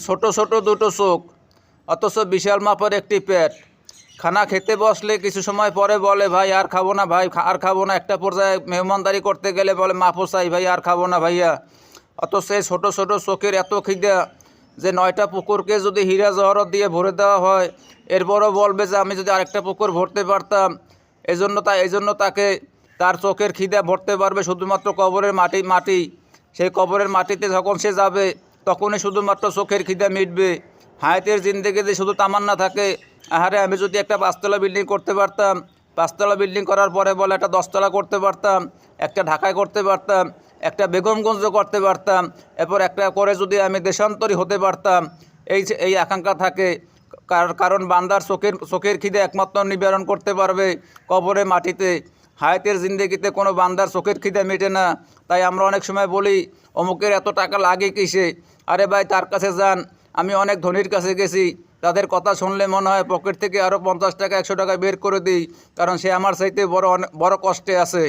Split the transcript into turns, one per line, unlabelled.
ছোট ছোট দুটো চোখ, অথচ বিশাল মাপের একটি পেট। খানা খেতে বসলে কিছু সময় পরে বলে, ভাই আর খাবো না, ভাই আর খাবো না। একটা পর্যায়ে মেহমানদারি করতে গেলে বলে, মাফও চাই ভাই, আর খাবো না ভাইয়া। অথচ এই ছোটো ছোটো চোখের এত খিদা যে 9টা পুকুরকে যদি হীরা জহরত দিয়ে ভরে দেওয়া হয়, এরপরও বলবে যে আমি যদি আরেকটা পুকুর ভরতে পারতাম। এই জন্য তাকে তার চোখের খিদা ভরতে পারবে শুধুমাত্র কবরের মাটি। সেই কবরের মাটিতে যখন সে যাবে, তখনই শুধুমাত্র চোখের খিদা মিটবে। হায়াতের জিন্দেগিতে শুধু তামান্না থাকে, আহারে আমি যদি একটা 5তলা বিল্ডিং করতে পারতাম। 5তলা বিল্ডিং করার পরে বলে একটা 10তলা করতে পারতাম, একটা ঢাকায় করতে পারতাম, একটা বেগমগঞ্জ করতে পারতাম, এরপর একটা করে যদি আমি দেশান্তরী হতে পারতাম। এই আকাঙ্ক্ষা থাকে। কারণ বান্দার চোখের খিদে একমাত্র নিবারণ করতে পারবে কবরে মাটিতে। হায়াতের জিন্দেগিতে কোনো বান্দার চোখের খিদে মেটে না। তাই আমরা অনেক সময় বলি, অমুকের এত টাকা লাগে কিসে? আরে ভাই, তার কাছে যান। আমি অনেক ধনীর কাছে গেছি, তাদের কথা শুনলে মনে হয় পকেট থেকে আরও 50 টাকা 100 টাকা বের করে দিই, কারণ সে আমার চাইতে বড় কষ্টে আছে।